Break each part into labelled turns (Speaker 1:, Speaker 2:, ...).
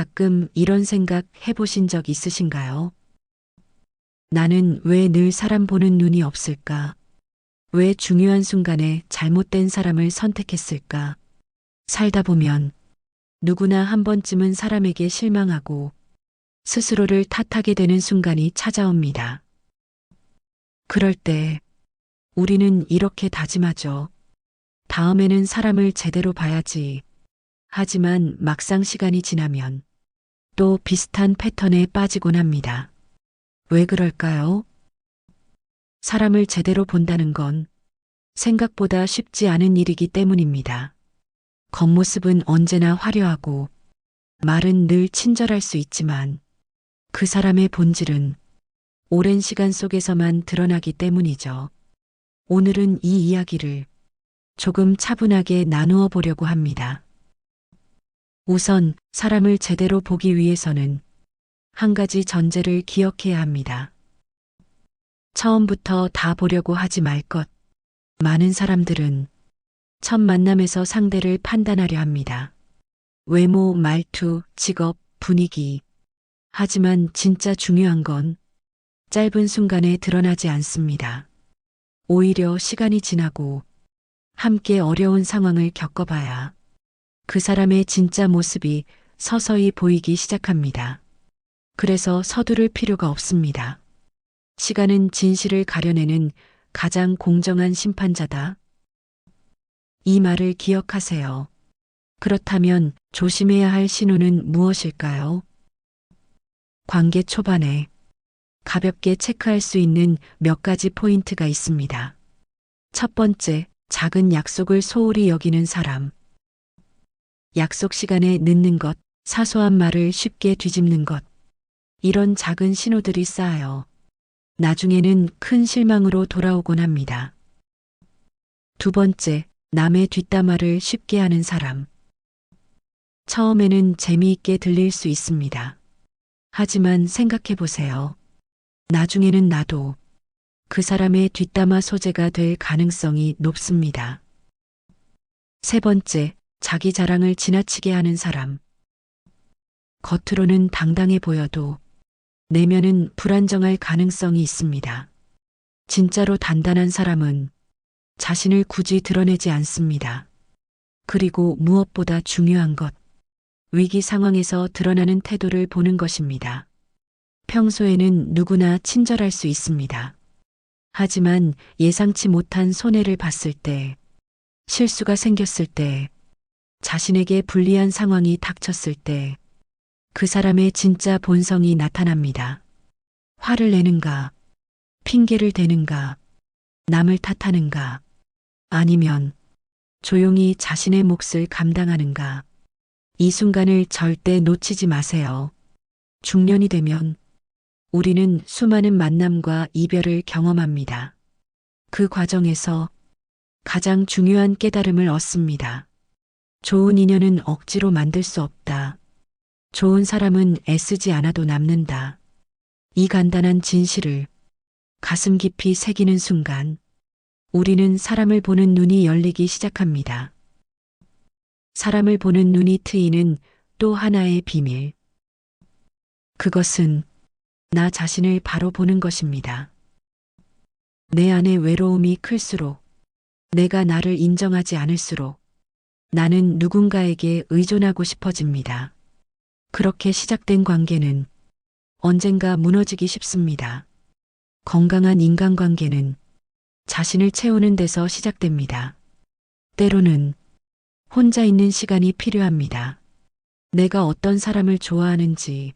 Speaker 1: 가끔 이런 생각 해보신 적 있으신가요? 나는 왜 늘 사람 보는 눈이 없을까? 왜 중요한 순간에 잘못된 사람을 선택했을까? 살다 보면 누구나 한 번쯤은 사람에게 실망하고 스스로를 탓하게 되는 순간이 찾아옵니다. 그럴 때 우리는 이렇게 다짐하죠. 다음에는 사람을 제대로 봐야지. 하지만 막상 시간이 지나면 또 비슷한 패턴에 빠지곤 합니다. 왜 그럴까요? 사람을 제대로 본다는 건 생각보다 쉽지 않은 일이기 때문입니다. 겉모습은 언제나 화려하고 말은 늘 친절할 수 있지만 그 사람의 본질은 오랜 시간 속에서만 드러나기 때문이죠. 오늘은 이 이야기를 조금 차분하게 나누어 보려고 합니다. 우선 사람을 제대로 보기 위해서는 한 가지 전제를 기억해야 합니다. 처음부터 다 보려고 하지 말 것. 많은 사람들은 첫 만남에서 상대를 판단하려 합니다. 외모, 말투, 직업, 분위기. 하지만 진짜 중요한 건 짧은 순간에 드러나지 않습니다. 오히려 시간이 지나고 함께 어려운 상황을 겪어봐야 그 사람의 진짜 모습이 서서히 보이기 시작합니다. 그래서 서두를 필요가 없습니다. 시간은 진실을 가려내는 가장 공정한 심판자다. 이 말을 기억하세요. 그렇다면 조심해야 할 신호는 무엇일까요? 관계 초반에 가볍게 체크할 수 있는 몇 가지 포인트가 있습니다. 첫 번째, 작은 약속을 소홀히 여기는 사람. 약속 시간에 늦는 것, 사소한 말을 쉽게 뒤집는 것. 이런 작은 신호들이 쌓여 나중에는 큰 실망으로 돌아오곤 합니다. 두 번째, 남의 뒷담화를 쉽게 하는 사람. 처음에는 재미있게 들릴 수 있습니다. 하지만 생각해 보세요. 나중에는 나도 그 사람의 뒷담화 소재가 될 가능성이 높습니다. 세 번째, 자기 자랑을 지나치게 하는 사람. 겉으로는 당당해 보여도 내면은 불안정할 가능성이 있습니다. 진짜로 단단한 사람은 자신을 굳이 드러내지 않습니다. 그리고 무엇보다 중요한 것, 위기 상황에서 드러나는 태도를 보는 것입니다. 평소에는 누구나 친절할 수 있습니다. 하지만 예상치 못한 손해를 봤을 때, 실수가 생겼을 때, 자신에게 불리한 상황이 닥쳤을 때, 그 사람의 진짜 본성이 나타납니다. 화를 내는가, 핑계를 대는가, 남을 탓하는가, 아니면 조용히 자신의 몫을 감당하는가. 이 순간을 절대 놓치지 마세요. 중년이 되면 우리는 수많은 만남과 이별을 경험합니다. 그 과정에서 가장 중요한 깨달음을 얻습니다. 좋은 인연은 억지로 만들 수 없다. 좋은 사람은 애쓰지 않아도 남는다. 이 간단한 진실을 가슴 깊이 새기는 순간 우리는 사람을 보는 눈이 열리기 시작합니다. 사람을 보는 눈이 트이는 또 하나의 비밀. 그것은 나 자신을 바로 보는 것입니다. 내 안의 외로움이 클수록, 내가 나를 인정하지 않을수록 나는 누군가에게 의존하고 싶어집니다. 그렇게 시작된 관계는 언젠가 무너지기 쉽습니다. 건강한 인간관계는 자신을 채우는 데서 시작됩니다. 때로는 혼자 있는 시간이 필요합니다. 내가 어떤 사람을 좋아하는지,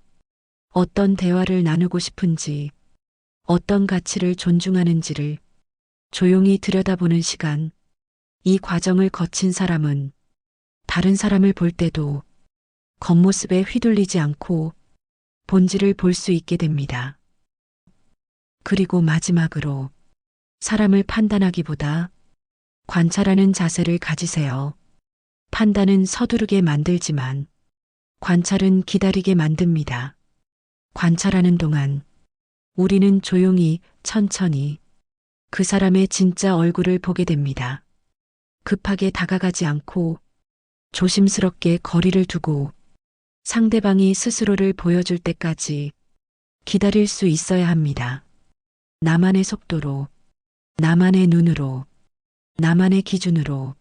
Speaker 1: 어떤 대화를 나누고 싶은지, 어떤 가치를 존중하는지를 조용히 들여다보는 시간. 이 과정을 거친 사람은 다른 사람을 볼 때도 겉모습에 휘둘리지 않고 본질을 볼 수 있게 됩니다. 그리고 마지막으로 사람을 판단하기보다 관찰하는 자세를 가지세요. 판단은 서두르게 만들지만 관찰은 기다리게 만듭니다. 관찰하는 동안 우리는 조용히 천천히 그 사람의 진짜 얼굴을 보게 됩니다. 급하게 다가가지 않고 조심스럽게 거리를 두고 상대방이 스스로를 보여줄 때까지 기다릴 수 있어야 합니다. 나만의 속도로, 나만의 눈으로, 나만의 기준으로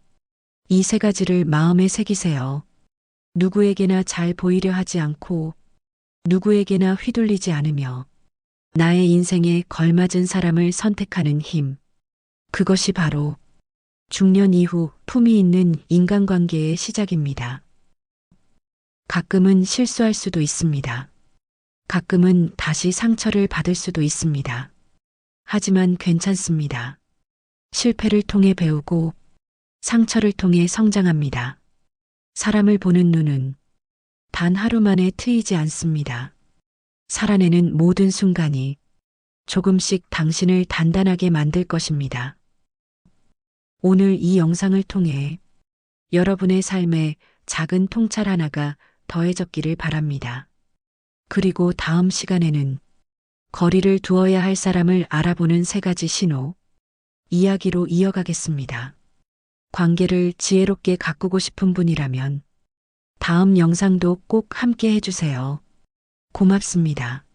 Speaker 1: 이 세 가지를 마음에 새기세요. 누구에게나 잘 보이려 하지 않고 누구에게나 휘둘리지 않으며 나의 인생에 걸맞은 사람을 선택하는 힘. 그것이 바로 중년 이후 품위 있는 인간관계의 시작입니다. 가끔은 실수할 수도 있습니다. 가끔은 다시 상처를 받을 수도 있습니다. 하지만 괜찮습니다. 실패를 통해 배우고 상처를 통해 성장합니다. 사람을 보는 눈은 단 하루 만에 트이지 않습니다. 살아내는 모든 순간이 조금씩 당신을 단단하게 만들 것입니다. 오늘 이 영상을 통해 여러분의 삶에 작은 통찰 하나가 더해졌기를 바랍니다. 그리고 다음 시간에는 거리를 두어야 할 사람을 알아보는 세 가지 신호, 이야기로 이어가겠습니다. 관계를 지혜롭게 가꾸고 싶은 분이라면 다음 영상도 꼭 함께 해주세요. 고맙습니다.